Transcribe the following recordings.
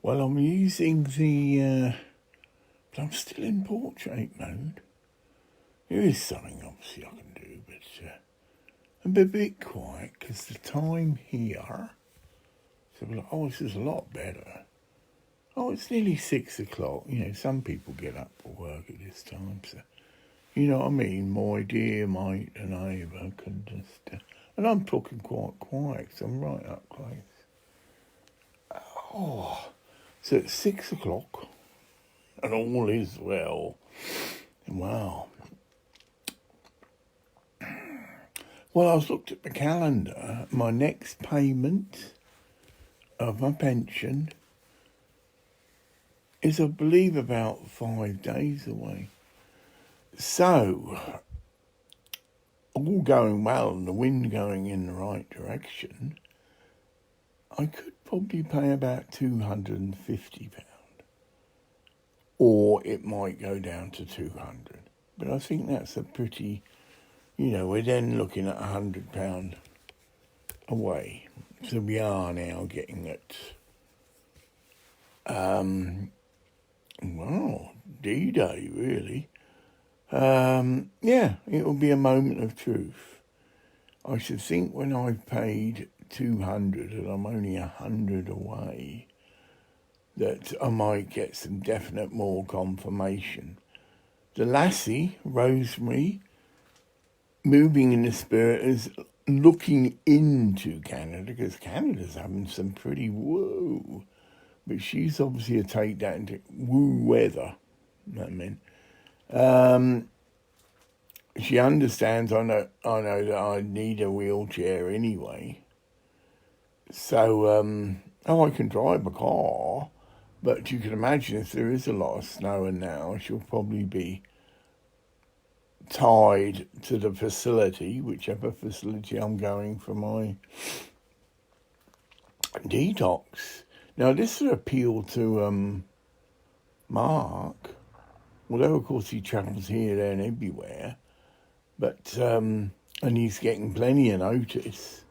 Well, I'm using but I'm still in portrait mode. There is something obviously I can do, but I'm a bit quiet because the time here. So we're like, oh, this is a lot better. Oh, it's nearly 6 o'clock. You know, some people get up for work at this time, so you know what I mean. My dear mate and neighbour can just, and I'm talking quite quiet, so I'm right up close. Oh, so it's 6 o'clock, and all is well. Wow. Well, I was looked at the calendar. My next payment of my pension is, I believe, about 5 days away. So, all going well and the wind going in the right direction, I could probably pay about £250. Or it might go down to 200. But I think that's a pretty, we're then looking at £100 away. So we are now getting at, D-Day, really. Yeah, it will be a moment of truth. I should think when I've paid 200 and I'm only 100 away, that I might get some definite more confirmation. The lassie, Rosemary, moving in the spirit, is looking into Canada because Canada's having some pretty woo. But she's obviously a take that into woo weather. You know what I mean? She understands. I know that I need a wheelchair anyway. So, I can drive a car, but you can imagine if there is a lot of snow and now, she'll probably be tied to the facility, whichever facility I'm going for my detox. Now, this would appeal to Mark, although of course he travels here, there, and everywhere. But and he's getting plenty of notice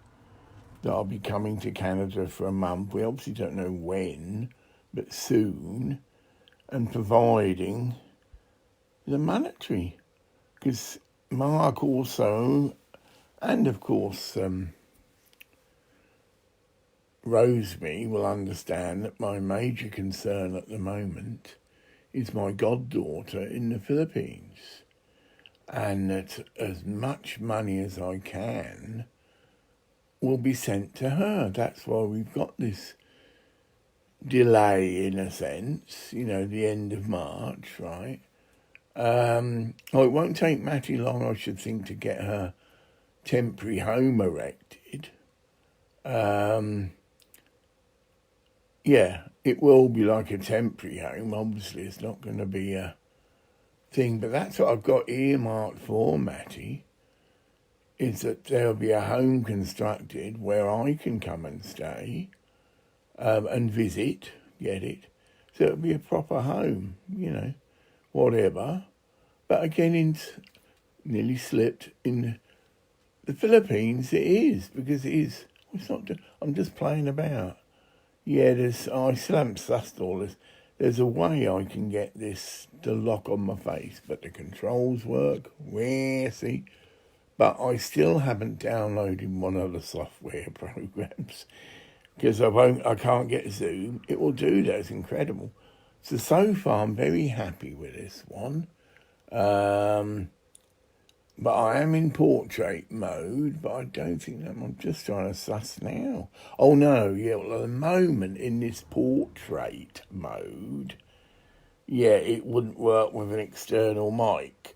that I'll be coming to Canada for a month. We obviously don't know when, but soon, and providing the monetary. Because Mark also, and of course Rosemary will understand that my major concern at the moment is my goddaughter in the Philippines. And that as much money as I can will be sent to her. That's why we've got this delay in a sense, the end of March, right? It won't take Matty long, I should think, to get her temporary home erected. Yeah, it will be like a temporary home. Obviously, it's not going to be a thing, but that's what I've got earmarked for Matty, is that there'll be a home constructed where I can come and stay and visit, get it. So it'll be a proper home, whatever. But again, nearly slipped in the Philippines. It is, because it is. It's not. I'm just playing about. Yeah, I still haven't sussed all this. There's a way I can get this to lock on my face, but the controls work. Where see? But I still haven't downloaded one of the software programs because I can't get Zoom. It will do that. It's incredible. So far, I'm very happy with this one. But I am in portrait mode, but I don't think that I'm just trying to suss now. Oh no, yeah, well at the moment in this portrait mode, yeah, it wouldn't work with an external mic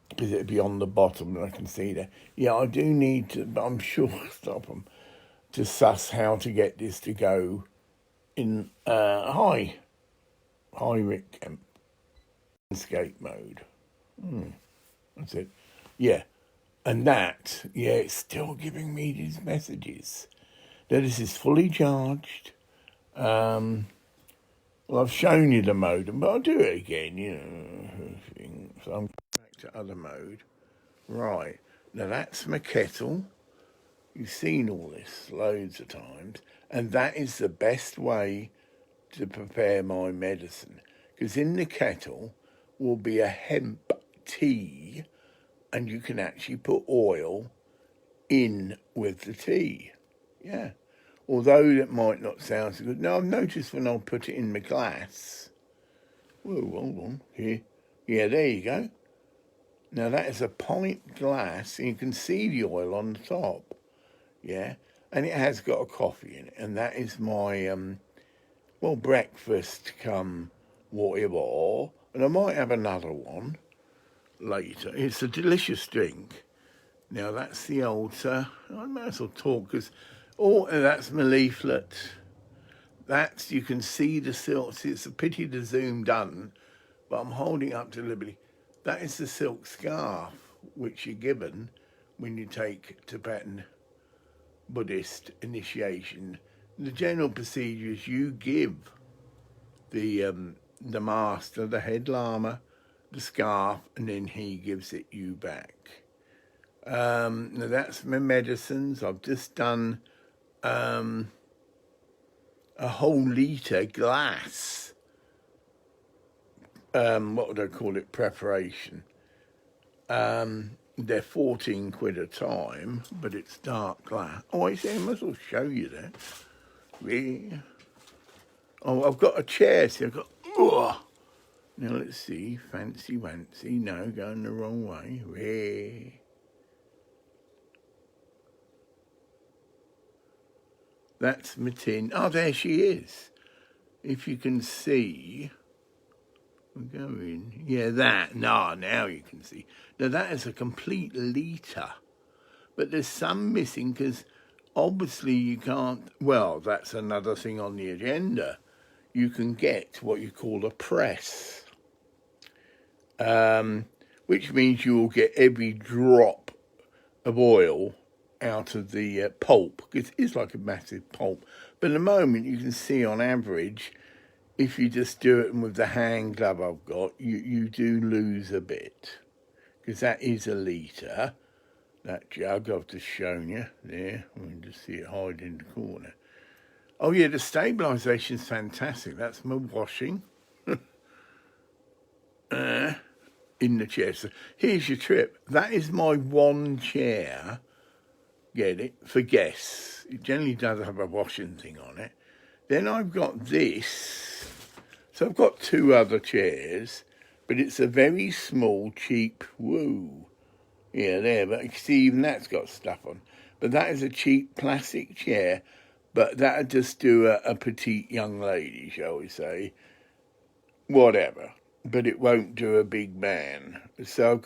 because it'd be on the bottom and I can see that. Yeah, I do need to, but I'm sure, stop them, to suss how to get this to go in, hi Rick Kemp, landscape mode. That's it. Yeah. And that, yeah, it's still giving me these messages. Now, this is fully charged. Well, I've shown you the modem, but I'll do it again, So I'm back to other mode. Right. Now, that's my kettle. You've seen all this loads of times. And that is the best way to prepare my medicine, because in the kettle will be a hemp tea, and you can actually put oil in with the tea. Yeah. Although that might not sound so good. Now, I've noticed when I'll put it in my glass. Whoa, hold on. Here. Yeah, there you go. Now, that is a pint glass, and you can see the oil on the top. Yeah. And it has got a coffee in it. And that is my, breakfast come whatever. And I might have another one later. It's a delicious drink. Now, that's the old, I might as well talk, because, that's my leaflet. That's, you can see the silk. It's a pity the zoom done, but I'm holding up to liberty. That is the silk scarf, which you're given when you take Tibetan Buddhist initiation. The general procedure is you give the master, the head lama, the scarf, and then he gives it you back. Now that's my medicines. I've just done a whole litre glass. What would I call it? Preparation. They're 14 quid a time, but it's dark glass. Oh, I say I must as well show you that. Really? Oh, I've got a chair. See, I've got. Now let's see. Fancy wancy. No, going the wrong way. Really? That's my tin. Oh, there she is. If you can see, we'll go in. Yeah, that. No, now you can see. Now, that is a complete litre. But there's some missing because obviously you can't. Well, that's another thing on the agenda. You can get what you call a press, which means you will get every drop of oil out of the pulp, because it's like a massive pulp. But at the moment, you can see on average, if you just do it with the hand glove I've got, you do lose a bit, because that is a litre. That jug I've just shown you there. We can just see it hide in the corner. Oh yeah, the stabilisation's fantastic. That's my washing in the chair. So here's your trip. That is my one chair. Get it? For guests. It generally does have a washing thing on it. Then I've got this. So I've got two other chairs, but it's a very small, cheap, yeah, there, but you can see even that's got stuff on. But that is a cheap plastic chair, but that'd just do a petite young lady, shall we say. Whatever. But it won't do a big man. So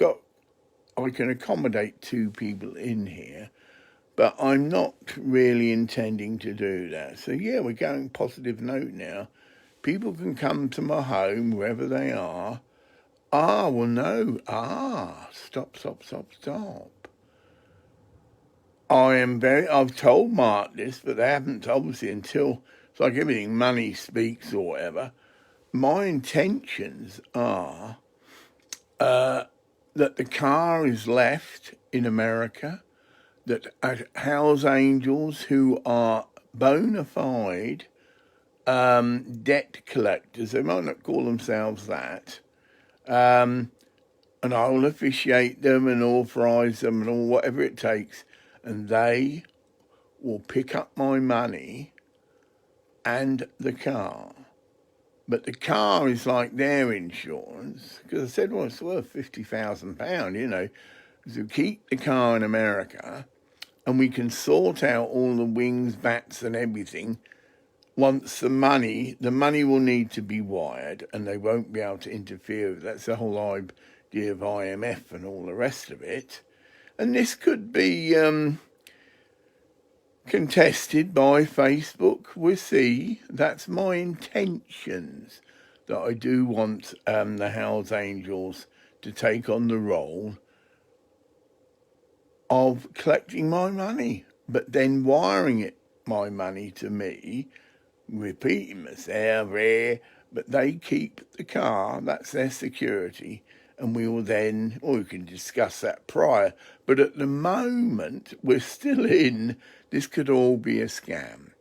I can accommodate two people in here, but I'm not really intending to do that. So yeah, we're going positive note now. People can come to my home, wherever they are. Well, no. Stop. I've told Mark this, but they haven't obviously until, it's like everything, money speaks or whatever. My intentions are that the car is left in America, that Hell's Angels, who are bona fide debt collectors, they might not call themselves that, and I will officiate them and authorise them and all whatever it takes, and they will pick up my money and the car. But the car is like their insurance, because I said, well, it's worth £50,000, you know. So keep the car in America, and we can sort out all the wings, bats and everything. Once the money will need to be wired, and they won't be able to interfere with it. That's the whole idea of IMF and all the rest of it. And this could be contested by Facebook. We'll see. That's my intentions, that I do want the Hells Angels to take on the role of collecting my money, but then wiring my money to me, repeating myself there, but they keep the car, that's their security, and we will then, or we can discuss that prior. But at the moment, we're still in, this could all be a scam.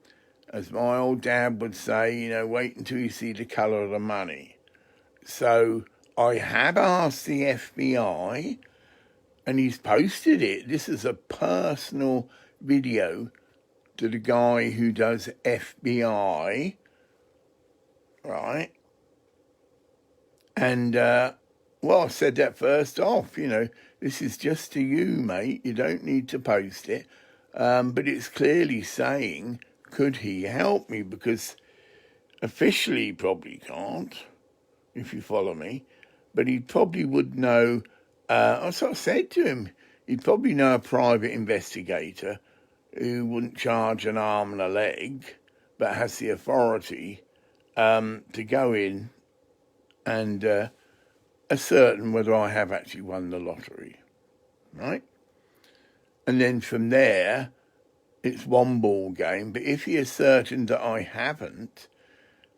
As my old dad would say, you know, wait until you see the colour of the money. So I have asked the FBI, and he's posted it. This is a personal video to the guy who does FBI, right? And, well, I said that first off, you know, this is just to you, mate. You don't need to post it. But it's clearly saying, could he help me? Because officially he probably can't, if you follow me. But he probably would know, I sort of said to him, he'd probably know a private investigator who wouldn't charge an arm and a leg, but has the authority to go in and ascertain whether I have actually won the lottery, right? And then from there, it's one ball game. But if he is certain that I haven't,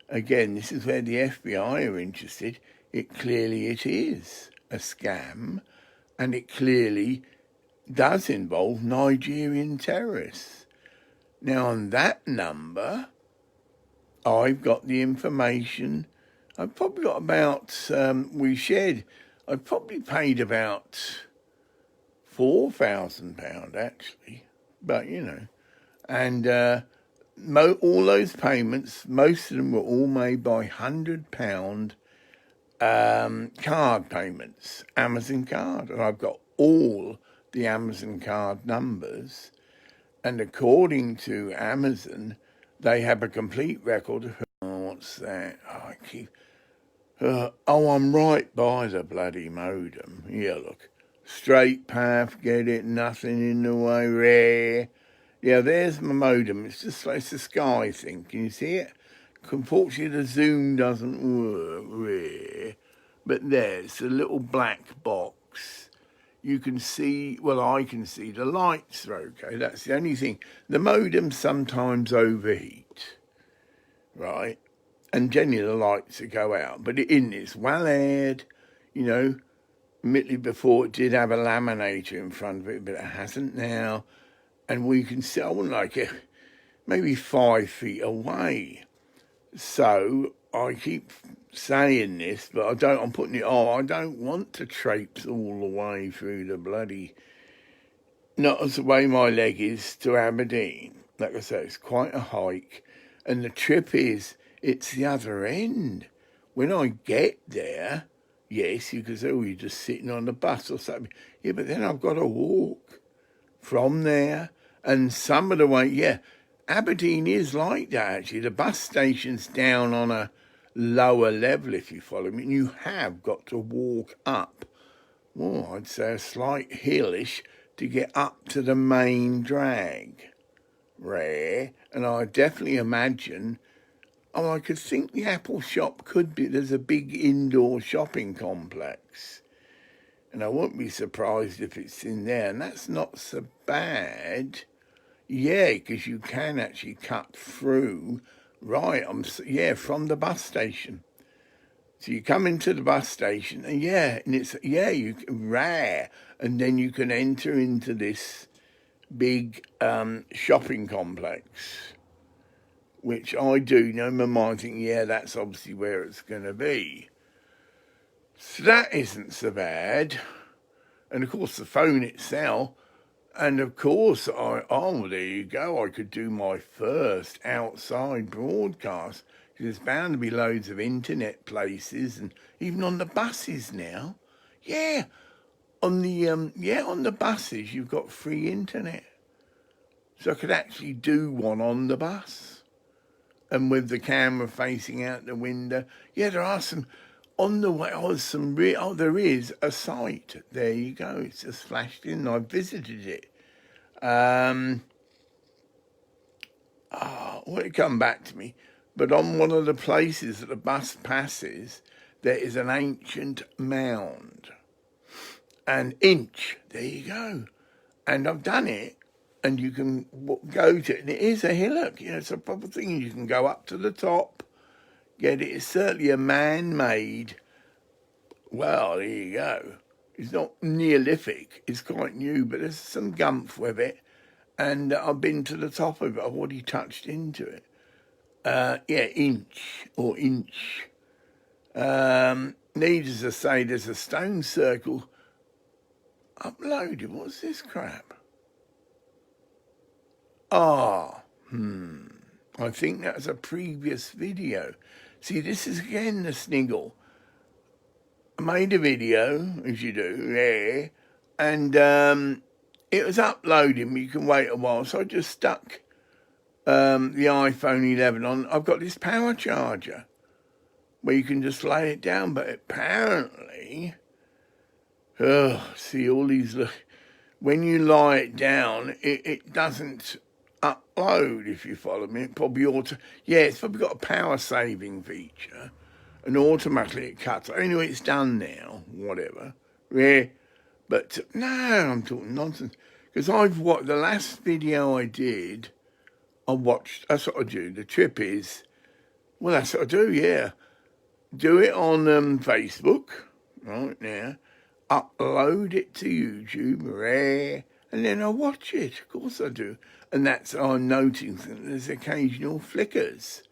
again, this is where the FBI are interested. It is a scam, and it clearly does involve Nigerian terrorists. Now, on that number, I've got the information. I've probably got about, I've probably paid about £4,000 actually, but you know, and all those payments, most of them were all made by £100 card payments, Amazon card, and I've got all the Amazon card numbers, and according to Amazon, they have a complete record of, what's that? I'm right by the bloody modem. Yeah, look. Straight path, get it, nothing in the way, rare. Yeah, there's my modem. It's just like it's a sky thing. Can you see it? Unfortunately, the zoom doesn't work, rare. But there's a little black box. You can see, well, I can see the lights are okay. That's the only thing. The modem sometimes overheat, right? And generally the lights that go out. But it's well aired, you know. Admittedly, before it did have a laminator in front of it, but it hasn't now. And we can see, I wouldn't like it, maybe 5 feet away. So I keep saying this, but I'm putting it on. I don't want to traipse all the way through the bloody, not as the way my leg is to Aberdeen. Like I say, it's quite a hike. And the trip is, it's the other end. When I get there, yes, you could say, oh, you're just sitting on the bus or something. Yeah, but then I've got to walk from there. And some of the way, yeah, Aberdeen is like that, actually. The bus station's down on a lower level, if you follow me. And you have got to walk up, well, I'd say a slight hillish to get up to the main drag. Rare. And I definitely imagine, I could think the Apple shop could be, there's a big indoor shopping complex. And I won't be surprised if it's in there. And that's not so bad. Yeah, because you can actually cut through, right, from the bus station. So you come into the bus station, and you can, rare. And then you can enter into this big shopping complex, which I do, you know, my mind thinking, yeah, that's obviously where it's going to be. So that isn't so bad. And of course, the phone itself, and of course, there you go, I could do my first outside broadcast. There's bound to be loads of internet places, and even on the buses now. Yeah, on the buses, you've got free internet. So I could actually do one on the bus. And with the camera facing out the window. Yeah, there are some, on the way, there is a site. There you go, it's just flashed in. I visited it. Well, it come back to me. But on one of the places that the bus passes, there is an ancient mound. An inch, there you go. And I've done it. And you can go to it, and it is a hillock. You know, it's a proper thing. You can go up to the top, get it. It's certainly a man-made. Well, there you go. It's not Neolithic. It's quite new, but there's some gumph with it. And I've been to the top of it. I've already touched into it. Yeah, inch or inch. Needless to say, there's a stone circle uploaded. What's this crap? I think that's a previous video. See, this is again the sniggle. I made a video, as you do, yeah, and it was uploading. You can wait a while, so I just stuck the iPhone 11 on. I've got this power charger where you can just lay it down, but apparently, see all these, when you lie it down, it doesn't upload, if you follow me. It probably it's probably got a power saving feature, and automatically it cuts. Anyway, it's done now, whatever. Yeah, but no, I'm talking nonsense, because I've watched, the last video I did, that's what I do. The trip is, well, that's what I do, yeah. Do it on Facebook, right now, upload it to YouTube, and then I watch it. Of course I do. And that's, I'm noticing that there's occasional flickers,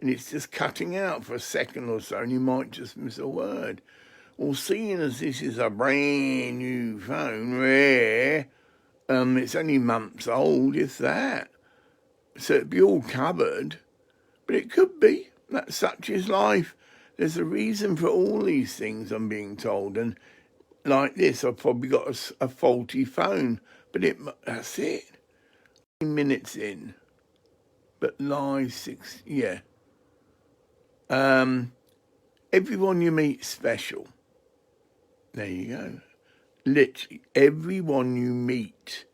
and it's just cutting out for a second or so, and you might just miss a word. Well, seeing as this is a brand new phone, it's only months old, if that. So it'd be all covered, but it could be. That's such is life. There's a reason for all these things, I'm being told, and like this, I've probably got a faulty phone, but that's it. Minutes in, but live 6, yeah. Everyone you meet special. There you go. Literally, everyone you meet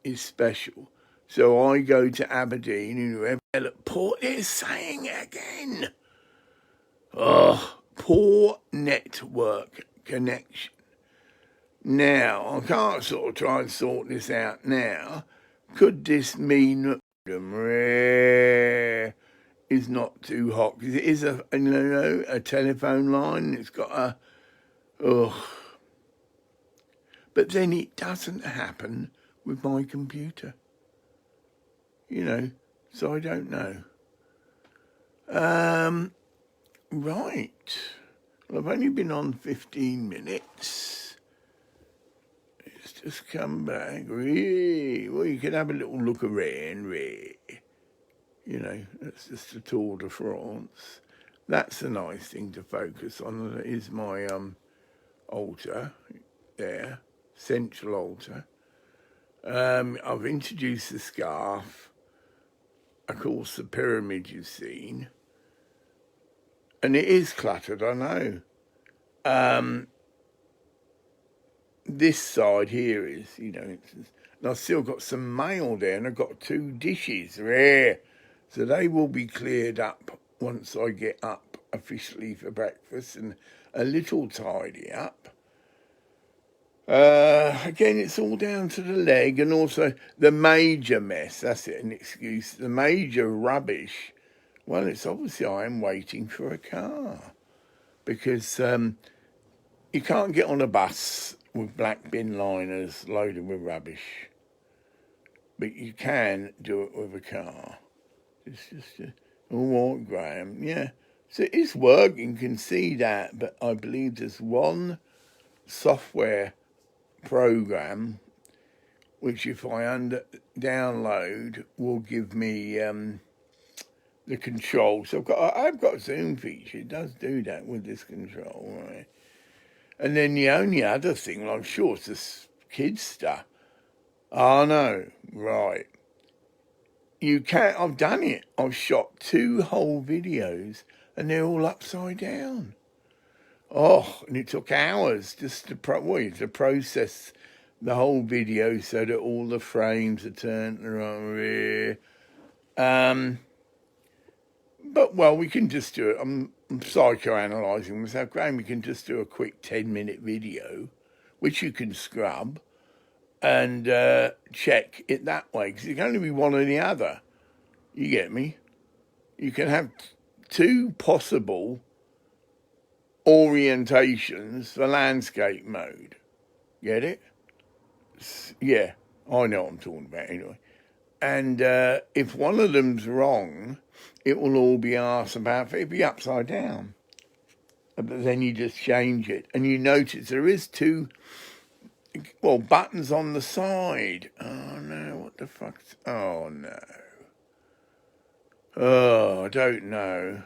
is special. So I go to Aberdeen, and whoever Port is saying it again. Oh, poor network connection. Now, I can't sort of try and sort this out now. Could this mean that is not too hot? Because it is a telephone line. It's got but then it doesn't happen with my computer. So I don't know. Right. Well, I've only been on 15 minutes. It's just come back. Well, you can have a little look around. That's just a Tour de France. That's a nice thing to focus on. That is my altar there, central altar. I've introduced the scarf. Of course, the pyramid you've seen. And it is cluttered, I know. This side here is, and I've still got some mail there, and I've got 2 dishes there. So they will be cleared up once I get up officially for breakfast, and a little tidy up. Again, it's all down to the leg, and also the major mess. That's it, an excuse. The major rubbish. Well, it's obviously I am waiting for a car, because you can't get on a bus with black bin liners loaded with rubbish, but you can do it with a car. It's just all right, Graham. Yeah, so it's working. You can see that, but I believe there's one software program which, if I download, will give me the control. So I've got Zoom feature. It does do that with this control, right? And then the only other thing, well, I'm sure it's this kids stuff. Oh no, right. You can't. I've done it. I've shot 2 whole videos, and they're all upside down. Oh, and it took hours just to process the whole video so that all the frames are turned around. But, well, we can just do it. I'm psychoanalyzing myself. Graham, we can just do a quick 10-minute video, which you can scrub and check it that way, because it can only be one or the other. You get me? You can have 2 possible orientations for landscape mode. Get it? Yeah, I know what I'm talking about anyway. And if one of them's wrong, it will all be arse about, it'll be upside down. But then you just change it, and you notice there is two, well, buttons on the side. Oh no, what the fuck? Oh no. Oh, I don't know.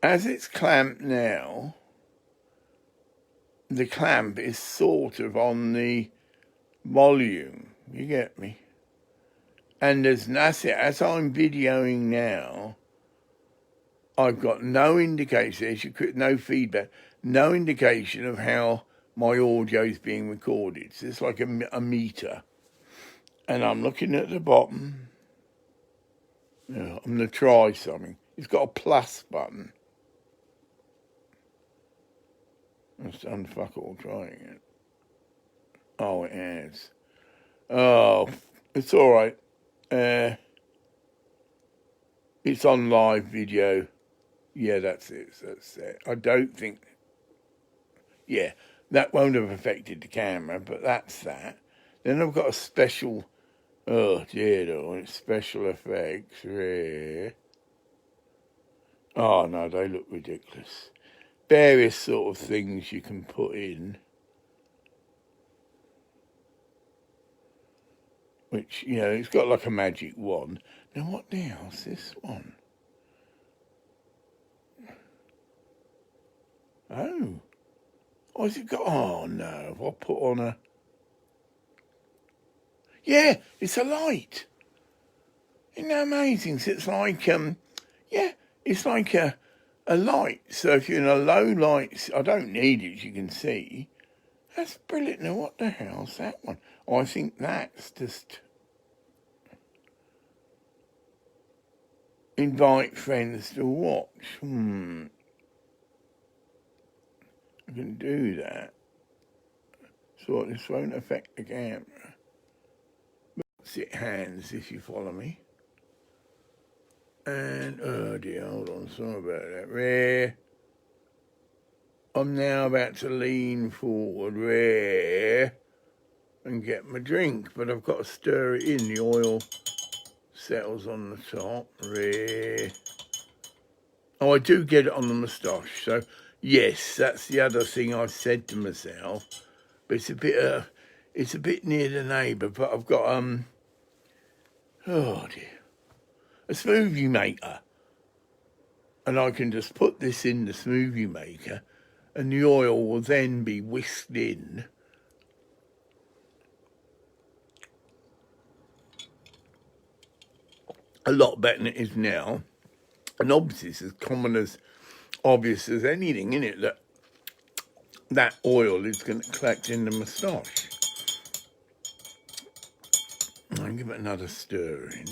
As it's clamped now, the clamp is sort of on the volume. You get me? And that's it. As I'm videoing now, I've got no indication, no feedback, no indication of how my audio is being recorded. So it's like a meter. And I'm looking at the bottom. I'm going to try something. It's got a plus button. It's done fuck all trying it. Oh, it has. Oh, it's all right. It's on live video. Yeah, that's it. That's it. I don't think... Yeah, that won't have affected the camera, but that's that. Then I've got a special... Oh, dear, special effects. Yeah. Oh, no, they look ridiculous. Various sort of things you can put in. Which, it's got like a magic wand. Now, what the hell's this one? Oh. What's it got? Oh, no. I'll put on a... Yeah, it's a light. Isn't that amazing? So it's like, it's like a light. So if you're in a low light, I don't need it, as you can see. That's brilliant. Now, what the hell's that one? Oh, I think that's just... Invite friends to watch. I can do that. So this won't affect the camera. But sit hands if you follow me. And, oh dear, hold on, sorry about that. Rare. I'm now about to lean forward, rare, and get my drink, but I've got to stir it in. The oil settles on the top, rare. Oh, I do get it on the moustache, so yes, that's the other thing I said to myself. But it's a bit near the neighbour, but I've got, oh dear, a smoothie maker. And I can just put this in the smoothie maker and the oil will then be whisked in. A lot better than it is now. And obviously it's as common as obvious as anything, isn't it, that oil is going to collect in the moustache. I'll give it another stir in.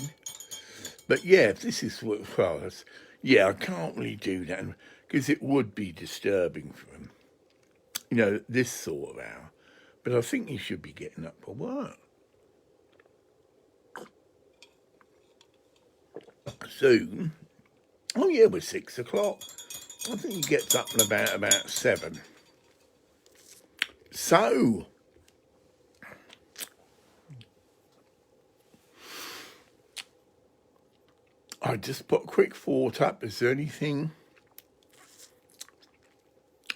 But yeah, if this is what follows, yeah, I can't really do that because it would be disturbing for him, this sort of hour. But I think he should be getting up for work. Soon. Oh yeah, we're 6 o'clock. I think he gets up at about 7. So, I just put a quick thought up. Is there anything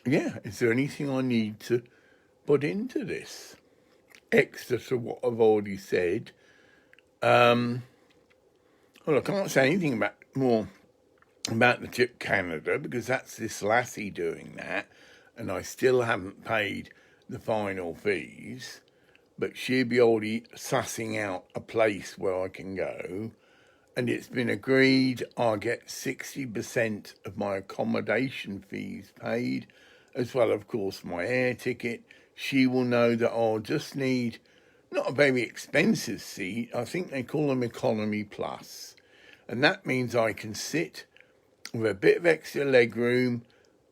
I need to put into this? Extra to what I've already said. Well, I can't say anything more about the Tip Canada because that's this lassie doing that, and I still haven't paid the final fees. But she'll be already sussing out a place where I can go. And it's been agreed I'll get 60% of my accommodation fees paid, as well, of course, my air ticket. She will know that I'll just need not a very expensive seat. I think they call them Economy Plus. And that means I can sit with a bit of extra leg room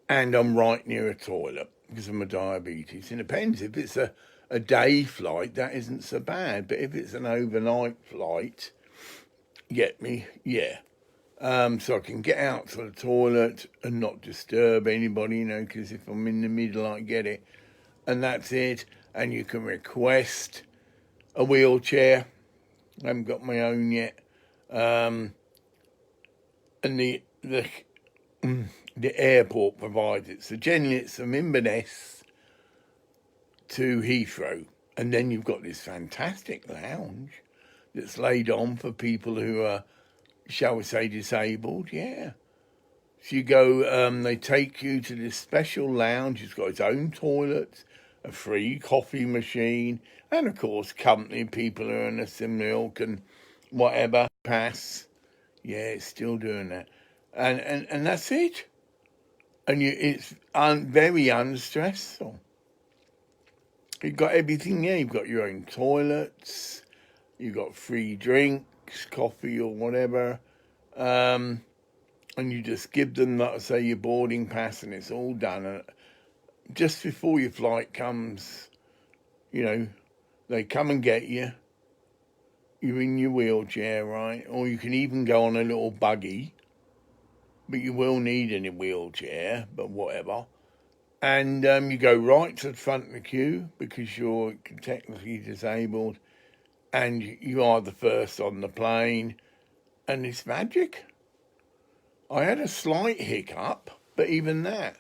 and I'm right near a toilet because of my diabetes. It depends. If it's a day flight, that isn't so bad. But if it's an overnight flight... Get me? Yeah. So I can get out to the toilet and not disturb anybody, because if I'm in the middle, I get it. And that's it. And you can request a wheelchair. I haven't got my own yet. and the airport provides it. So generally it's from Inverness to Heathrow, and then you've got this fantastic lounge that's laid on for people who are, shall we say, disabled. Yeah. So you go, they take you to this special lounge. It's got its own toilets, a free coffee machine, and of course, company people who are in some milk and whatever pass. Yeah, it's still doing that, and that's it. And it's very unstressful. You've got everything there. You've got your own toilets. You've got free drinks, coffee or whatever. And you just give them, like I say, your boarding pass, and it's all done. And just before your flight comes, they come and get you. You're in your wheelchair, right? Or you can even go on a little buggy, but you will need a wheelchair, but whatever. And you go right to the front of the queue because you're technically disabled, and you are the first on the plane, and it's magic. I had a slight hiccup, but even that,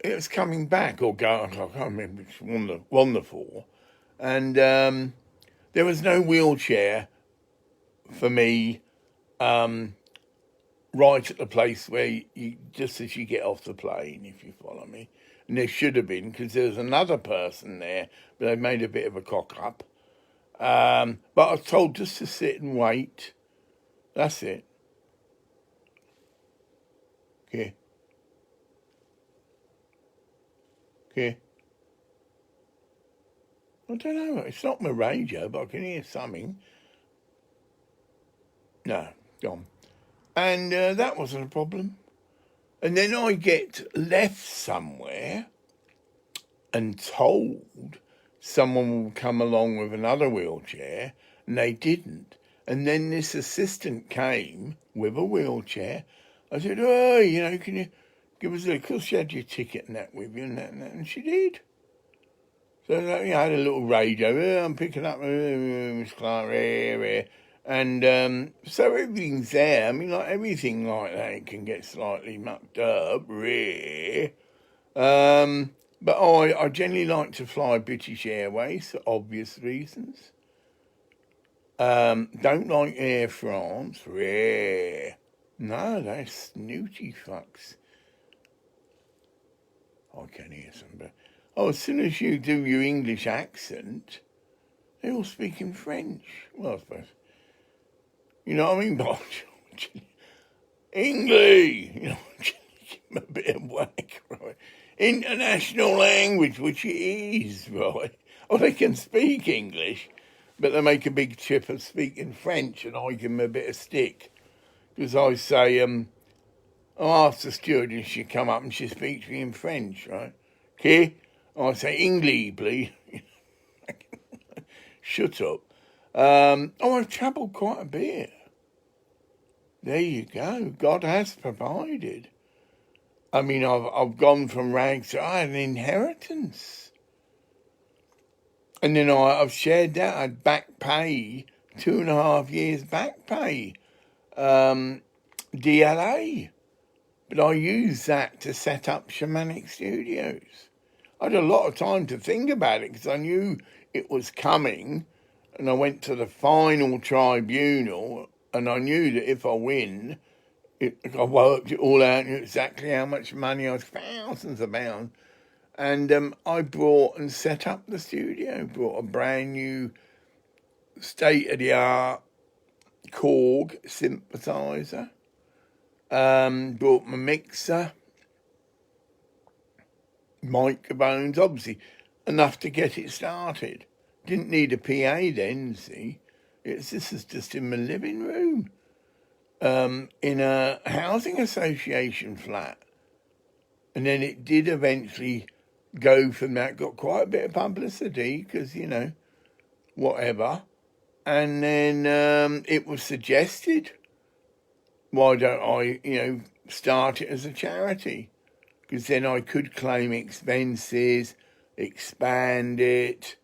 it was coming back or going. I can't remember which one the four, and there was no wheelchair for me. Right at the place where you just as you get off the plane, if you follow me. And there should have been, because there was another person there, but they made a bit of a cock up. But I was told just to sit and wait. That's it. Okay. Okay. I don't know. It's not my radio, but I can hear something. No, gone. And that wasn't a problem. And then I get left somewhere and told someone will come along with another wheelchair, and they didn't. And then this assistant came with a wheelchair. I said, oh, can you give us a little, because she had your ticket and that with you, and she did. So I had a little radio, I'm picking up Miss Clark, and so everything's there. I mean, like everything like that can get slightly mucked up, but I generally like to fly British Airways for obvious reasons. Don't like Air France. No, they're snooty fucks. I can hear some, but as soon as you do your English accent, they all speak in French. Well, I suppose. You know what I mean? But English, give them a bit of whack, right? International language, which it is, right? Oh, they can speak English, but they make a big chip of speaking French, and I give them a bit of stick. Because I say, I ask the stewardess, she come up and she speaks to me in French, right? Okay? I say, English, please. Shut up. I've travelled quite a bit. There you go. God has provided. I mean, I've gone from rags to I had an inheritance. And then I've shared that. I had back pay, 2.5 years back pay, DLA. But I used that to set up Shamanic Studios. I had a lot of time to think about it because I knew it was coming, and I went to the final tribunal, and I knew that if I win, I worked it all out, knew exactly how much money I was, thousands of pounds. And I brought and set up the studio, brought a brand new state-of-the-art Korg synthesizer, brought my mixer, microphones, obviously enough to get it started. Didn't need a PA then, see. This is just in my living room, in a housing association flat. And then it did eventually go from that, got quite a bit of publicity because, whatever. And then it was suggested, why don't I, start it as a charity? Because then I could claim expenses, expand it,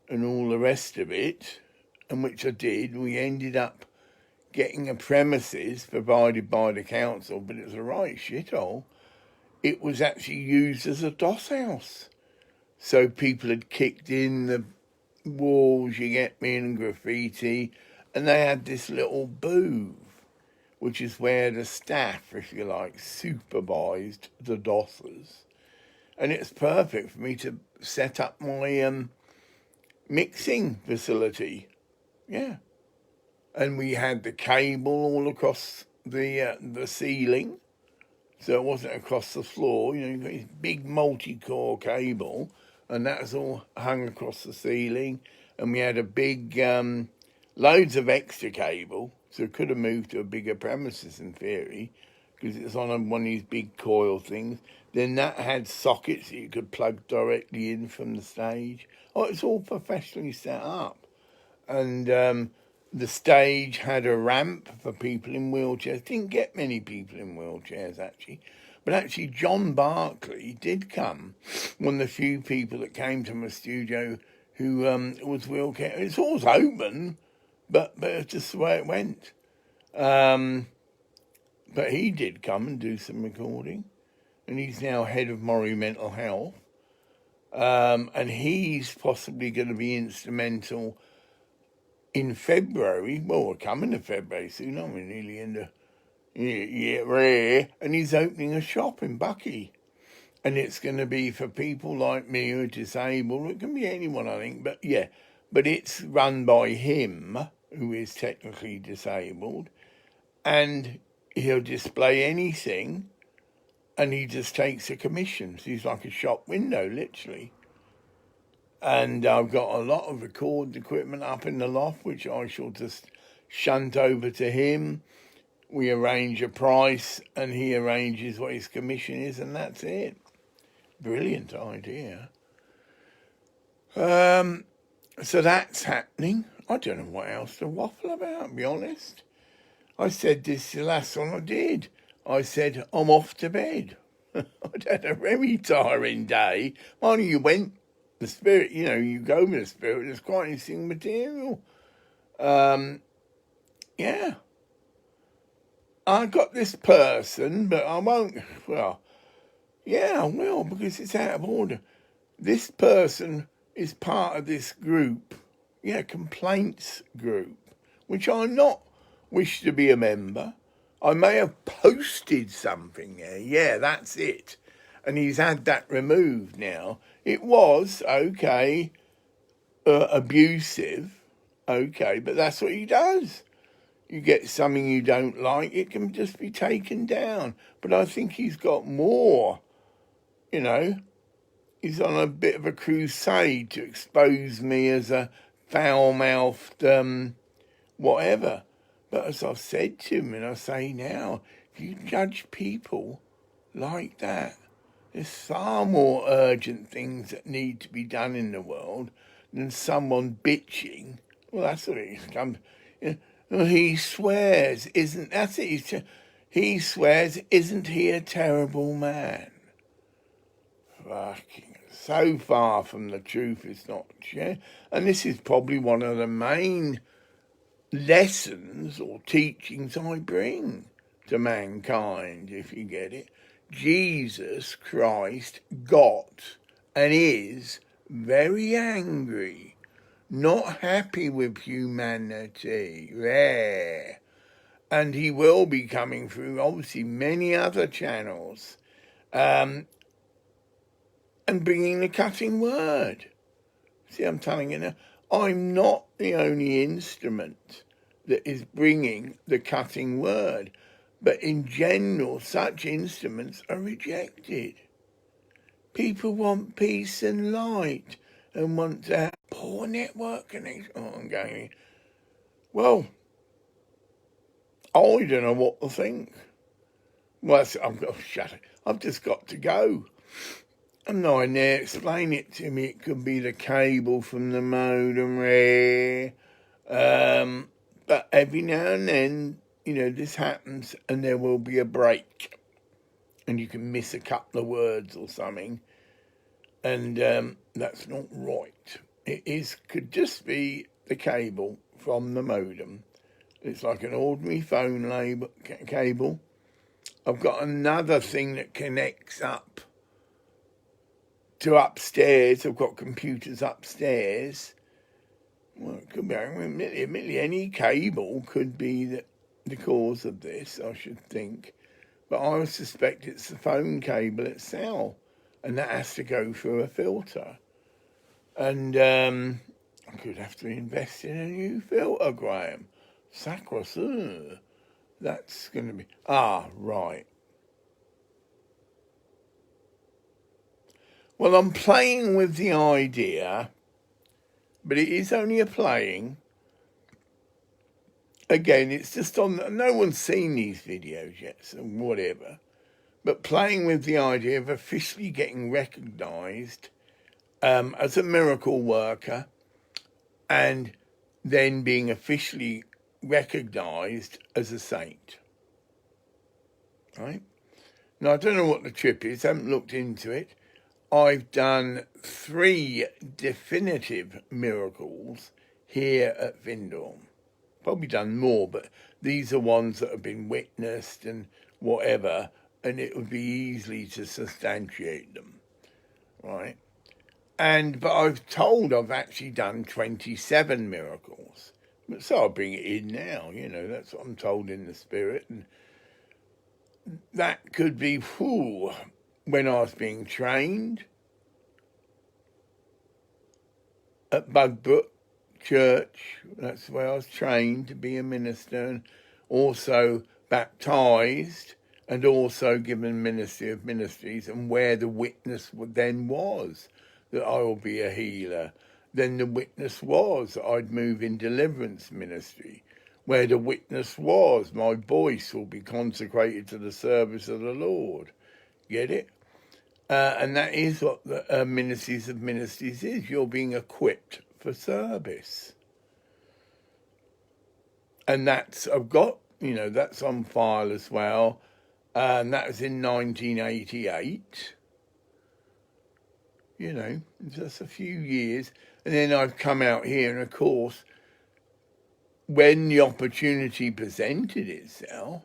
and all the rest of it, and which I did. We ended up getting a premises provided by the council, but it was a right shithole. It was actually used as a doss house. So people had kicked in the walls, you get me, and graffiti, and they had this little booth, which is where the staff, if you like, supervised the dossers. And it's perfect for me to set up my mixing facility. Yeah. And we had the cable all across the ceiling, so it wasn't across the floor. You got this big multi-core cable, and that was all hung across the ceiling. And we had a big, loads of extra cable, so it could have moved to a bigger premises in theory, because it's on one of these big coil things. Then that had sockets that you could plug directly in from the stage. Oh, it's all professionally set up. And the stage had a ramp for people in wheelchairs. Didn't get many people in wheelchairs, actually. But actually, John Barclay did come. One of the few people that came to my studio who was wheelchair. It's always open, but it's just the way it went. But he did come and do some recording. And he's now head of Moray Mental Health. And he's possibly going to be instrumental in February. Well, we're coming to February soon, aren't we? Nearly in the year. And he's opening a shop in Bucky. And it's going to be for people like me who are disabled. It can be anyone, I think. But yeah, but it's run by him, who is technically disabled. And he'll display anything. And he just takes a commission. So he's like a shop window, literally. And I've got a lot of recording equipment up in the loft, which I shall just shunt over to him. We arrange a price, and he arranges what his commission is, and that's it. Brilliant idea. So that's happening. I don't know what else to waffle about, to be honest. I said this the last one I did. I said, I'm off to bed. I'd had a very tiring day. Mind you, went, the spirit, you go with the spirit, it's quite interesting material. Yeah. I got this person, but I won't, yeah, I will, because it's out of order. This person is part of this group, complaints group, which I not wish to be a member. I may have posted something there. Yeah, that's it. And he's had that removed now. It was, abusive. Okay, but that's what he does. You get something you don't like, it can just be taken down. But I think he's got more, He's on a bit of a crusade to expose me as a foul-mouthed whatever. But as I've said to him, and I say now, if you judge people like that, there's far more urgent things that need to be done in the world than someone bitching. Well, that's what it comes. He swears, isn't that's it? He swears, isn't he a terrible man? Fucking so far from the truth, it's not. Yeah? And this is probably one of the main lessons or teachings I bring to mankind, if you get it. Jesus Christ got and is very angry, not happy with humanity. There. And he will be coming through, obviously, many other channels, and bringing the cutting word. See, I'm telling you now, I'm not the only instrument that is bringing the cutting word. But in general, such instruments are rejected. People want peace and light and want to have poor network connection. Oh, I'm going, well, I don't know what to think. Well, I've just got to go. I'm not there. Explain it to me. It could be the cable from the modem. But every now and then, this happens and there will be a break. And you can miss a couple of words or something. And that's not right. Could just be the cable from the modem. It's like an ordinary phone cable. I've got another thing that connects up to upstairs. I've got computers upstairs. Well, it could be, admittedly, any cable could be the cause of this, I should think. But I would suspect it's the phone cable itself, and that has to go through a filter. And I could have to invest in a new filter, Graham. Sacrosanct. That's going to be... right. Well, I'm playing with the idea, but it is only a playing. Again, it's just on... No one's seen these videos yet, so whatever. But playing with the idea of officially getting recognised as a miracle worker and then being officially recognised as a saint. Right? Now, I don't know what the trip is. I haven't looked into it. I've done 3 definitive miracles here at Vindorm. Probably done more, but these are ones that have been witnessed and whatever, and it would be easily to substantiate them, right? But I've actually done 27 miracles. So I'll bring it in now, that's what I'm told in the spirit. And that could be, when I was being trained at Bugbrook Church. That's where I was trained to be a minister, and also baptised, and also given Ministry of Ministries, and where the witness then was that I will be a healer. Then the witness was that I'd move in deliverance ministry, where the witness was my voice will be consecrated to the service of the Lord. Get it? And that is what the Ministries of Ministries is. You're being equipped for service. And I've got, that's on file as well. And that was in 1988. Just a few years. And then I've come out here, and of course, when the opportunity presented itself,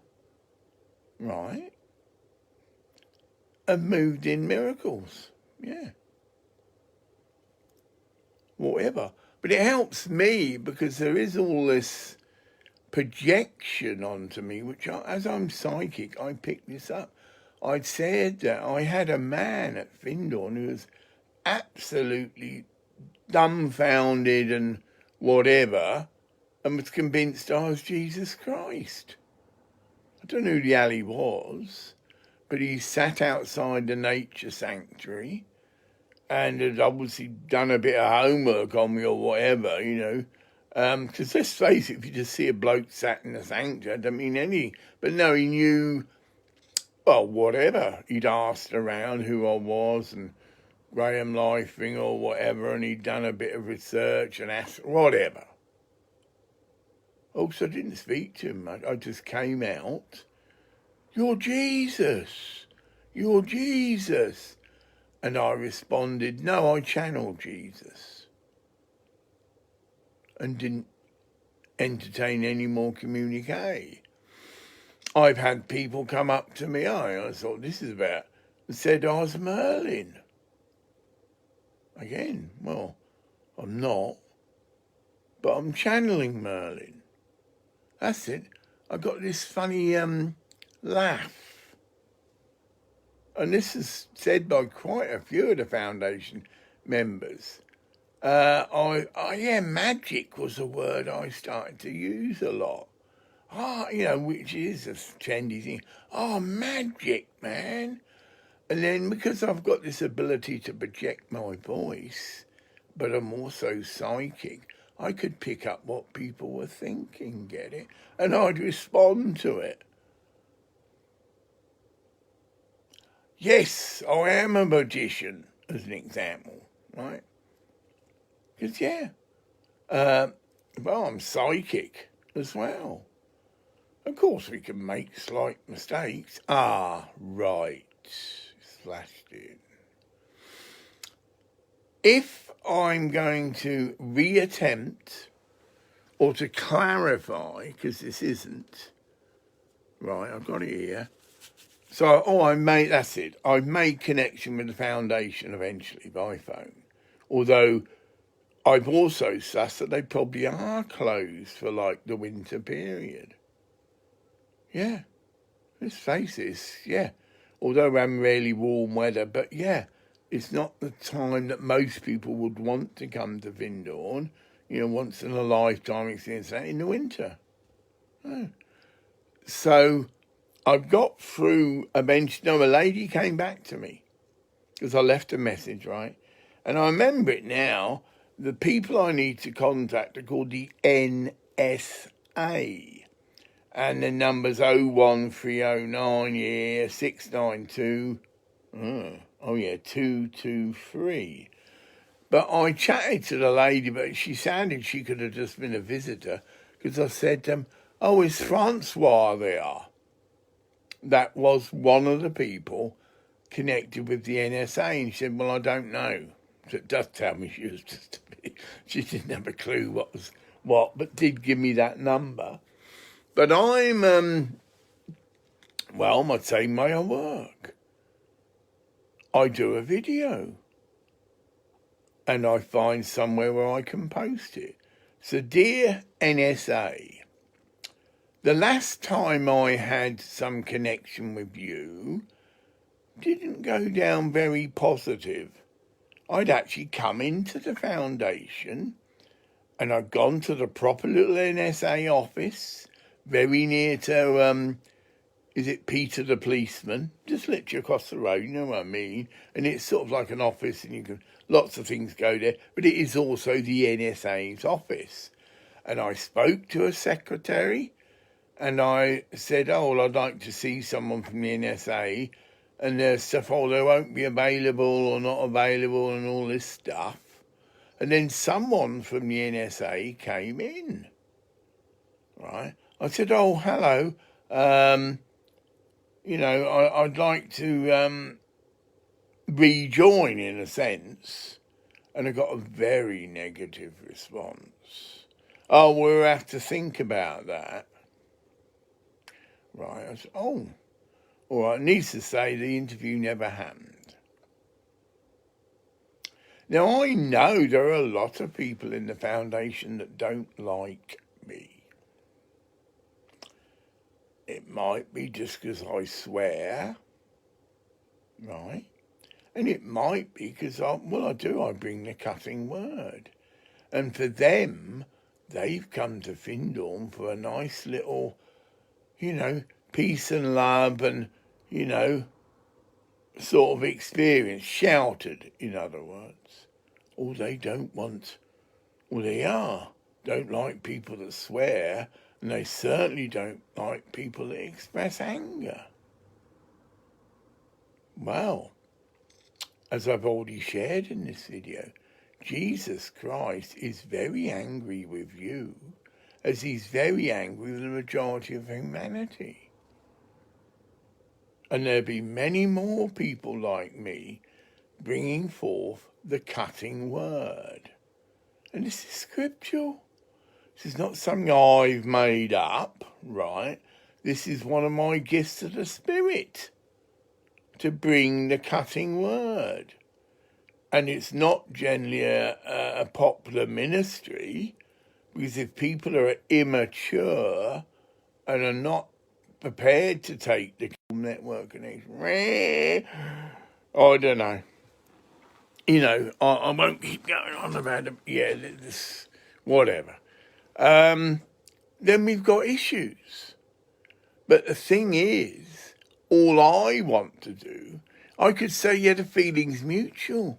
right, I've moved in miracles. Yeah. Whatever. But it helps me because there is all this projection onto me, which, as I'm psychic, I picked this up. I'd said that I had a man at Vindorm who was absolutely dumbfounded and whatever, and was convinced I was Jesus Christ. I don't know who the hell he was, but he sat outside the nature sanctuary and had obviously done a bit of homework on me or whatever, because let's face it, if you just see a bloke sat in the sanctuary, I don't mean any, but no, he knew, well, whatever. He'd asked around who I was and Graham Lifing or whatever, and he'd done a bit of research and asked, whatever. Also, I didn't speak to him. I just came out. You're Jesus. You're Jesus. And I responded, no, I channeled Jesus. And didn't entertain any more communique. I've had people come up to me, I thought this is about, said I was Merlin. Again, well, I'm not, but I'm channeling Merlin. That's it. I got this funny laugh. And this is said by quite a few of the foundation members. Magic was a word I started to use a lot. Which is a trendy thing. Magic, man. And then because I've got this ability to project my voice, but I'm also psychic, I could pick up what people were thinking, get it? And I'd respond to it. Yes, I am a magician, as an example, right? Because, I'm psychic as well. Of course, we can make slight mistakes. Right. Flashed in. If I'm going to reattempt or to clarify, because this isn't, right, I've got it here. So, that's it. I've made connection with the foundation eventually by phone. Although I've also sussed that they probably are closed for like the winter period. Yeah, let's face it, yeah. Although we're having really warm weather, but yeah, it's not the time that most people would want to come to Findorn, once in a lifetime experience that in the winter. Oh. So I've got through eventually. No, a lady came back to me because I left a message, right? And I remember it now. The people I need to contact are called the NSA. And the number's 01309 692 223. But I chatted to the lady, but she sounded she could have just been a visitor, because I said, it's Francois there. That was one of the people connected with the NSA. And she said, well, I don't know. So it does tell me she was she didn't have a clue what was what, but did give me that number. But I'm, I'd say my work. I do a video. And I find somewhere where I can post it. So, dear NSA, the last time I had some connection with you didn't go down very positive. I'd actually come into the foundation and I'd gone to the proper little NSA office, very near to, is it Peter the policeman? Just literally across the road, you know what I mean? And it's sort of like an office and lots of things go there, but it is also the NSA's office. And I spoke to a secretary and I said, I'd like to see someone from the NSA. And there's stuff, they won't be available or not available and all this stuff. And then someone from the NSA came in, right? I said, hello. I'd like to rejoin in a sense. And I got a very negative response. We'll have to think about that. Right. I said, all right. Needs to say the interview never happened. Now, I know there are a lot of people in the foundation that don't like me. It might be just because I swear, right? And it might be because, I bring the cutting word. And for them, they've come to Findorn for a nice little, peace and love and, sort of experience, sheltered, in other words. They don't want, they don't like people that swear, and they certainly don't like people that express anger. Well, as I've already shared in this video, Jesus Christ is very angry with you, as he's very angry with the majority of humanity. And there'll be many more people like me bringing forth the cutting word. And this is scriptural. This is not something I've made up, right? This is one of my gifts of the Spirit, to bring the cutting word. And it's not generally a popular ministry, because if people are immature and are not prepared to take the network connection, I don't know. I won't keep going on about it. Yeah, this, whatever. Then we've got issues. But the thing is, all I want to do, I could say, the feeling's mutual.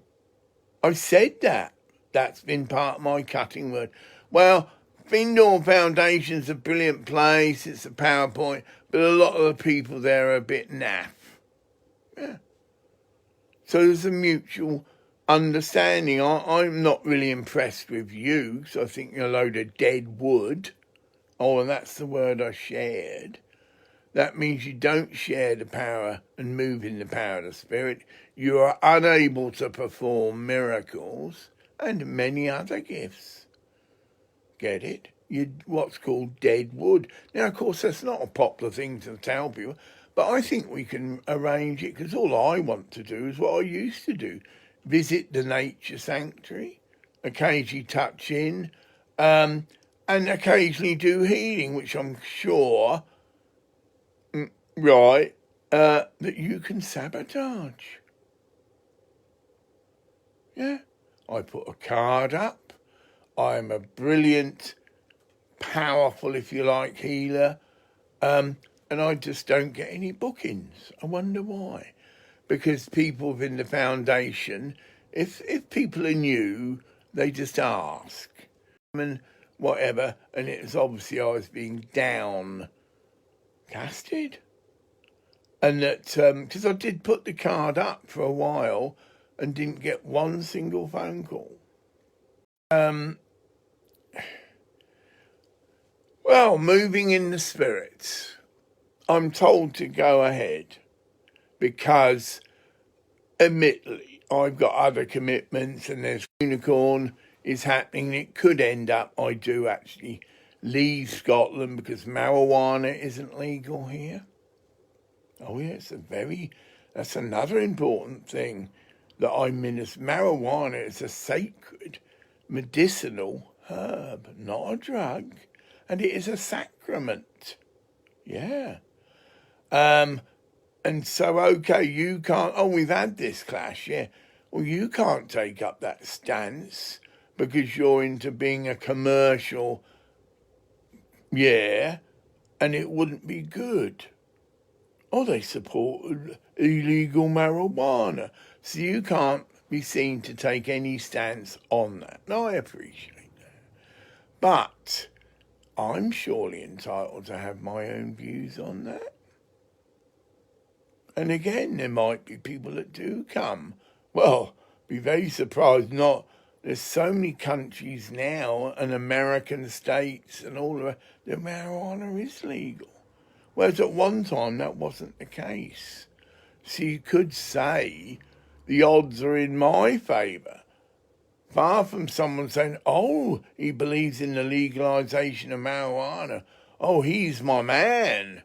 I've said that. That's been part of my cutting word. Well, Findorn Foundation's a brilliant place. It's a PowerPoint. But a lot of the people there are a bit naff. Yeah. So there's a mutual understanding. I'm not really impressed with you, because I think you're a load of dead wood. And that's the word I shared. That means you don't share the power and move in the power of the Spirit. You are unable to perform miracles and many other gifts. Get it? what's called dead wood. Now, of course, that's not a popular thing to tell people, but I think we can arrange it, because all I want to do is what I used to do: visit the nature sanctuary, occasionally touch in, and occasionally do healing, which I'm sure, right, that you can sabotage. Yeah, I put a card up. I'm a brilliant, powerful, if you like, healer. And I just don't get any bookings. I wonder why. Because people within the foundation, if people are new, they just ask. And whatever. And it's obviously I was being downcasted. And that, because I did put the card up for a while and didn't get one single phone call. Well, moving in the spirits, I'm told to go ahead because, admittedly, I've got other commitments, and there's unicorn is happening. It could end up I do actually leave Scotland because marijuana isn't legal here. Oh yeah, that's another important thing that I minister. Marijuana is a sacred medicinal herb, not a drug, and it is a sacrament. Yeah. And so, okay, you can't, oh, we've had this clash, yeah. Well, you can't take up that stance because you're into being a commercial, yeah, and it wouldn't be good. Oh, they support illegal marijuana. So you can't be seen to take any stance on that. No, I appreciate that. But I'm surely entitled to have my own views on that. And again, there might be people that do come. Well, be very surprised not. There's so many countries now and American states and all of that, that marijuana is legal. Whereas at one time that wasn't the case. So you could say the odds are in my favour. Far from someone saying, oh, he believes in the legalisation of marijuana. Oh, he's my man.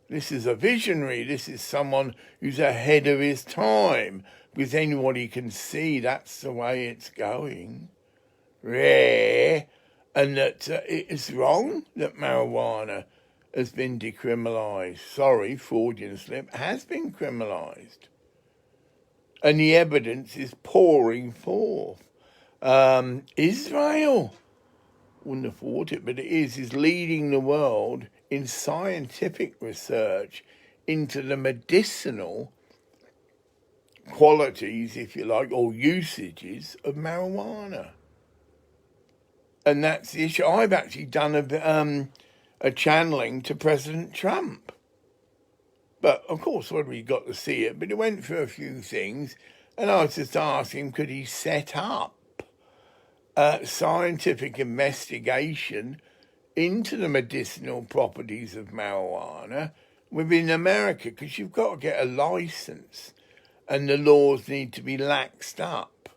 This is a visionary. This is someone who's ahead of his time. Because anybody can see that's the way it's going. Rare. And that it is wrong that marijuana has been decriminalised. Sorry, Freudian slip, has been criminalised. And the evidence is pouring forth. Israel, wouldn't have thought it, but it is leading the world in scientific research into the medicinal qualities, if you like, or usages of marijuana. And that's the issue. I've actually done a channeling to President Trump. But, of course, we got to see it, but it went through a few things, and I was just asking, could he set up scientific investigation into the medicinal properties of marijuana within America? Because you've got to get a license, and the laws need to be laxed up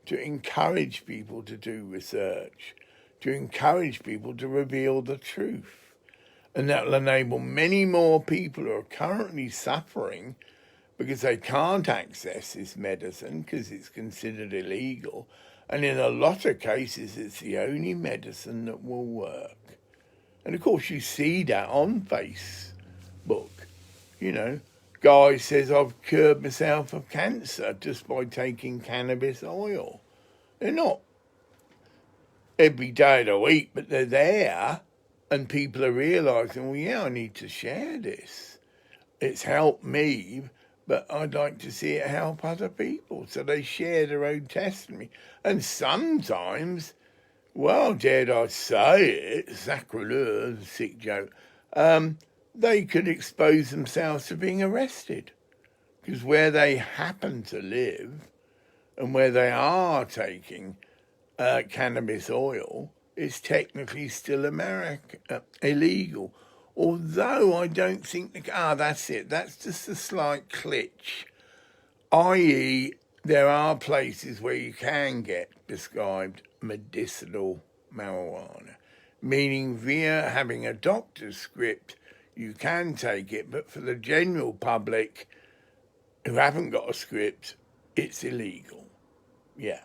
to encourage people to do research, to encourage people to reveal the truth. And that will enable many more people who are currently suffering because they can't access this medicine because it's considered illegal. And in a lot of cases, it's the only medicine that will work. And of course, you see that on Facebook. You know, guy says, I've cured myself of cancer just by taking cannabis oil. They're not every day of the week, but they're there. And people are realising, well, yeah, I need to share this. It's helped me, but I'd like to see it help other people. So they share their own testimony. And sometimes, well, dared I say it, sacrilege, sick joke, they could expose themselves to being arrested. Because where they happen to live and where they are taking cannabis oil, is technically still illegal. Although I don't think, that's it. That's just a slight glitch. I.e., there are places where you can get prescribed medicinal marijuana. meaning via having a doctor's script, you can take it, but for the general public who haven't got a script, it's illegal. Yeah.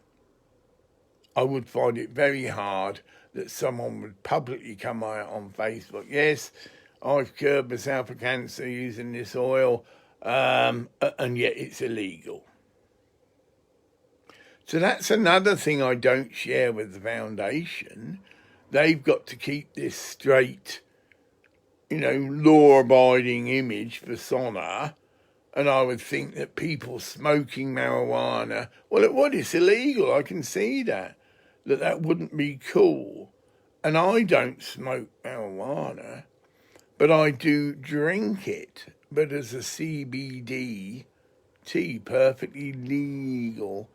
I would find it very hard that someone would publicly come out on Facebook, yes, I've cured myself of cancer using this oil, and yet it's illegal. So that's another thing I don't share with the foundation. They've got to keep this straight, law-abiding image persona. And I would think that people smoking marijuana, it's illegal, I can see that wouldn't be cool. And I don't smoke marijuana, but I do drink it, but as a CBD tea, perfectly legal,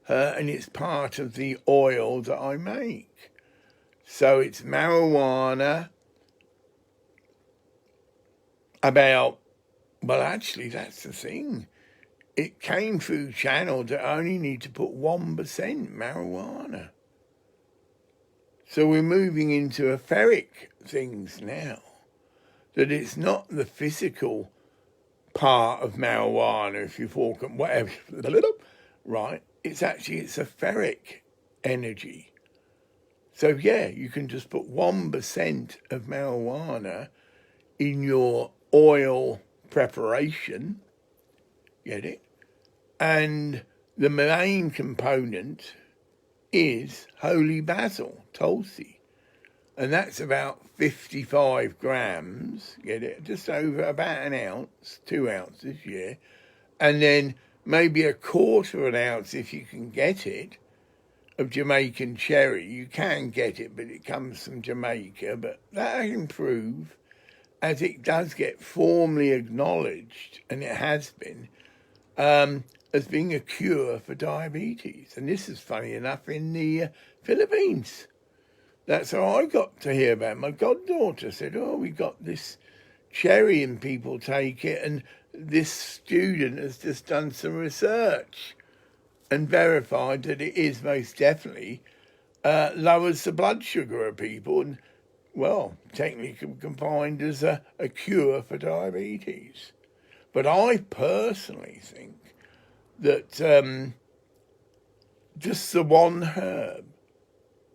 and it's part of the oil that I make. So it's marijuana actually, that's the thing. It came through channels that only need to put 1% marijuana. So we're moving into etheric things now. That it's not the physical part of marijuana, if you walk and whatever, right? It's etheric energy. So yeah, you can just put 1% of marijuana in your oil preparation, get it? And the main component is holy basil, Tulsi. And that's about 55 grams, get it? Just over about an ounce, 2 ounces, yeah. And then maybe a quarter of an ounce, if you can get it, of Jamaican cherry. You can get it, but it comes from Jamaica. But that I can prove, as it does get formally acknowledged, and it has been, as being a cure for diabetes. And this is, funny enough, in the Philippines. That's how I got to hear about it. My goddaughter said, we got this cherry and people take it, and this student has just done some research and verified that it is most definitely lowers the blood sugar of people and, technically combined as a cure for diabetes. But I personally think that just the one herb,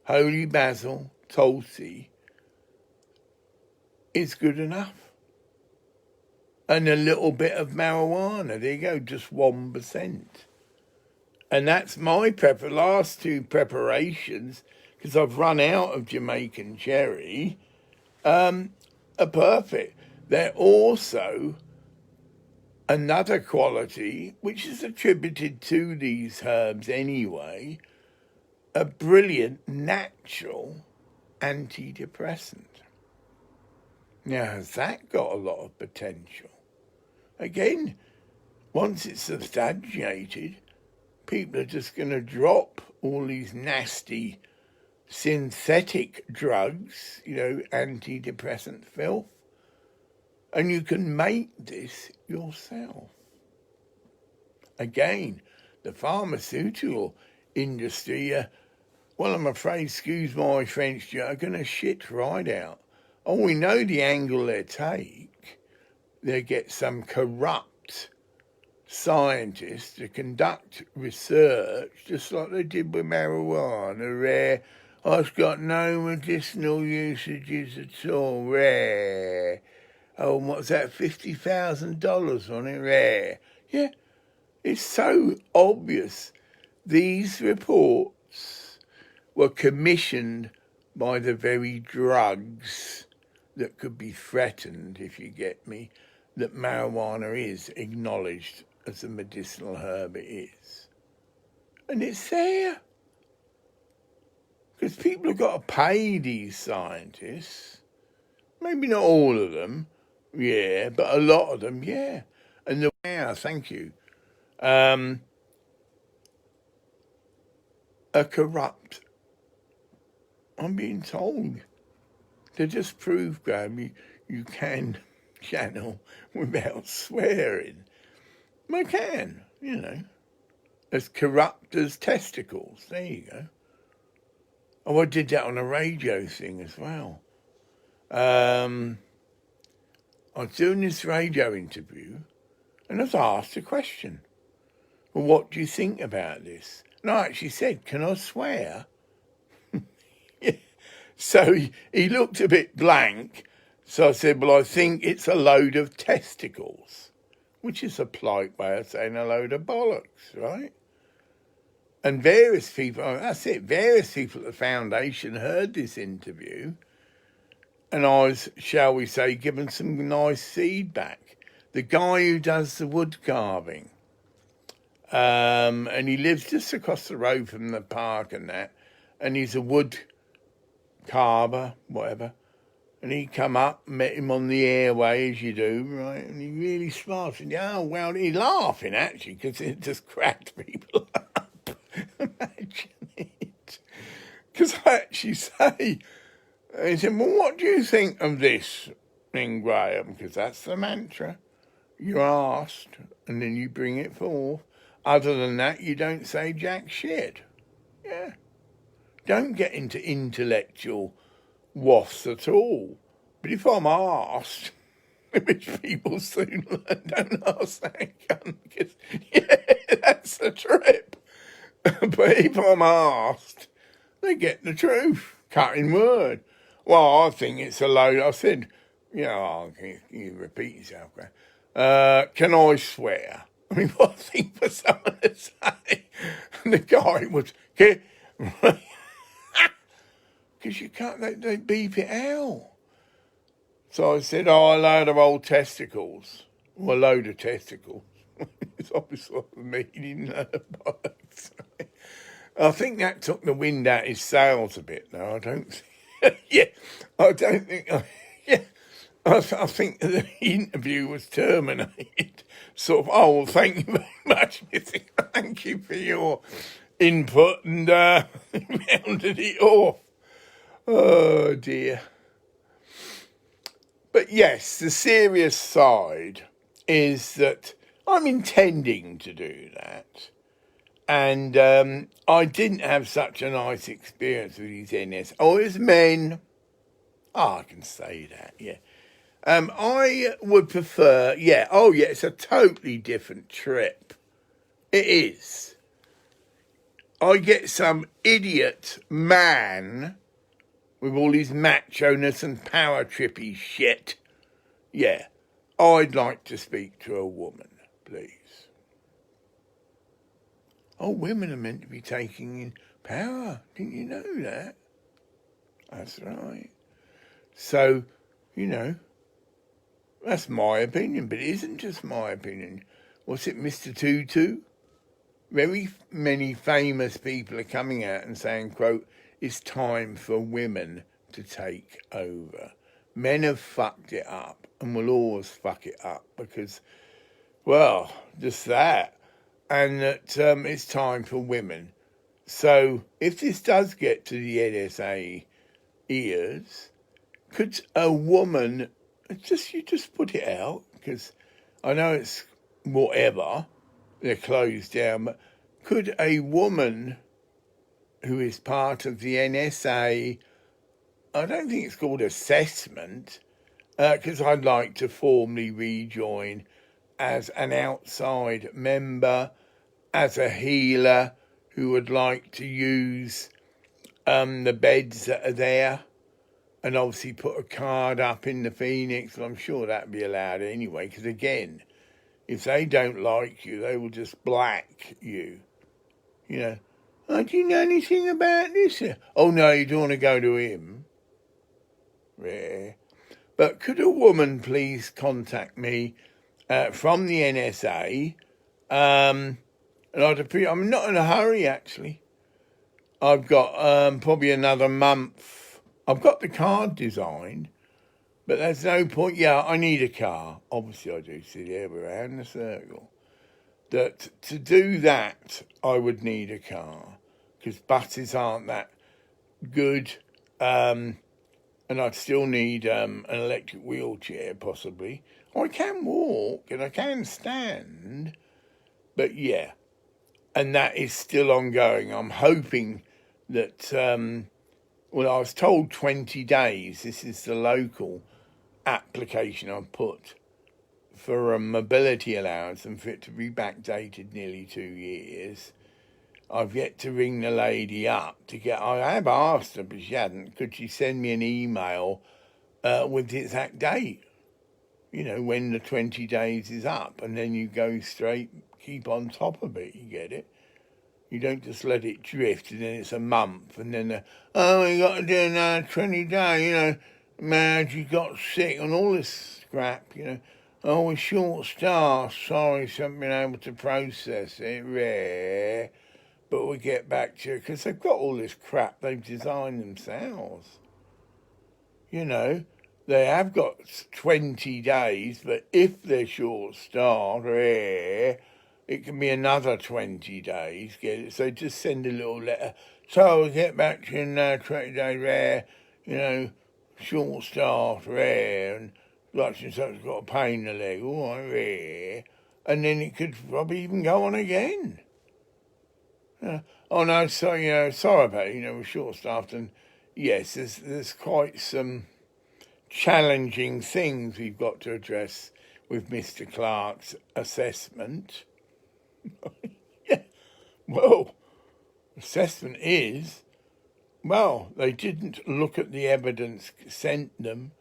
holy basil, Tulsi, is good enough. And a little bit of marijuana, there you go, just 1%. And that's my last two preparations, because I've run out of Jamaican cherry, are perfect. They're also another quality, which is attributed to these herbs anyway, a brilliant natural antidepressant. Now, has that got a lot of potential? Again, once it's substantiated, people are just going to drop all these nasty synthetic drugs, antidepressant filth, and you can make this yourself. Again, the pharmaceutical industry, I'm afraid, excuse my French, are going to shit right out. We know the angle they take. They get some corrupt scientists to conduct research, just like they did with marijuana, rare. It's got no medicinal usages at all, rare. What's that, $50,000 on it, rare. Yeah, it's so obvious. These reports were commissioned by the very drugs that could be threatened, if you get me, that marijuana is acknowledged as a medicinal herb it is. And it's there. Because people have got to pay these scientists. Maybe not all of them, yeah, but a lot of them, yeah. And thank you, are corrupt. I'm being told. To just prove, Graham, you can channel without swearing. I can, as corrupt as testicles. There you go. Oh, I did that on a radio thing as well. I was doing this radio interview and I was asked a question. Well, what do you think about this? And I actually said, can I swear? Yeah. So he looked a bit blank. So I said, well, I think it's a load of testicles, which is a polite way of saying a load of bollocks, right? And various people, various people at the foundation heard this interview and I was, shall we say, given some nice feedback. The guy who does the wood carving, and he lives just across the road from the park and that, and he's a wood carver, whatever. And he come up, met him on the airway, as you do, right? And he really smiled. And, oh, well, he's laughing, actually, because it just cracked people up. Imagine it. Because I actually say, he said, well, what do you think of this thing, Graham? Because that's the mantra. You're asked, and then you bring it forth. Other than that, you don't say jack shit. Yeah. Don't get into intellectual wafts at all. But if I'm asked, which people soon learn, don't ask that cunt, because, yeah, that's the trip. But if I'm asked, they get the truth. Cutting word. Well, I think it's a load. I said, you repeat yourself, can I swear? I mean, what thing for someone to say? And the guy was, because you can't, they beep it out. So I said, a load of old testicles. Well, a load of testicles. It's obviously meaning bollocks. I think that took the wind out his sails a bit, though. I don't think, I think the interview was terminated. Sort of, oh, well, thank you very much. Thank you for your input, and rounded it off. Oh, dear. But yes, the serious side is that I'm intending to do that. And I didn't have such a nice experience with these NS. Oh, it was men. Oh, I can say that, yeah. I would prefer, it's a totally different trip. It is. I get some idiot man with all his macho-ness and power trippy shit. Yeah, I'd like to speak to a woman, please. Oh, women are meant to be taking in power. Didn't you know that? That's right. So, that's my opinion, but it isn't just my opinion. What's it, Mr. Tutu? Very many famous people are coming out and saying, quote, it's time for women to take over. Men have fucked it up and will always fuck it up because, well, just that. And that it's time for women. So if this does get to the NSA ears, could a woman, you just put it out, because I know it's whatever, they're closed down, but could a woman who is part of the NSA, I don't think it's called assessment, because I'd like to formally rejoin as an outside member, as a healer who would like to use the beds that are there, and obviously put a card up in the Phoenix, and I'm sure that'd be allowed anyway, because again, if they don't like you, they will just black you. Oh, do you know anything about this? Oh, no, you don't want to go to him. Yeah. But could a woman please contact me from the NSA? And I'm not in a hurry, actually. I've got probably another month. I've got the card designed, but there's no point. Yeah, I need a car. Obviously, I do. See there, we're around the circle. That to do that, I would need a car because buses aren't that good, and I'd still need an electric wheelchair, possibly. I can walk and I can stand, but yeah, and that is still ongoing. I'm hoping that Well, I was told 20 days. This is the local application I put for a mobility allowance and for it to be backdated nearly 2 years. I've yet to ring the lady up to get. I have asked her, but she hadn't. Could she send me an email with the exact date? You know, when the 20 days is up, and then you go straight, keep on top of it. You get it? You don't just let it drift, and then it's a month, and then we got to do another 20 days. You know, man, you got sick and all this crap. You know, oh, we're short staffed. Sorry, haven't been able to process it. Rare. But we'll get back to it because they've got all this crap they've designed themselves. You know, they have got 20 days, but if they're short-staffed, it can be another 20 days. Get it? So just send a little letter. So we'll get back to you in 20 days, you know, short-staffed, and such and such got a pain in the leg, all right, and then it could probably even go on again. Oh no, so sorry about it. We're short-staffed, and yes, there's quite some challenging things we've got to address with Mr. Clark's assessment. Yeah, well, assessment is, well, they didn't look at the evidence sent them,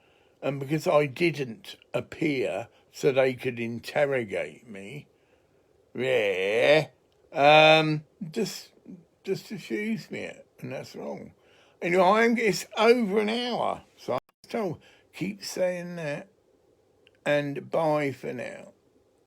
and because I didn't appear so they could interrogate me, just refuse me it, and that's wrong. It's over an hour, so I'm told keep saying that, and bye for now.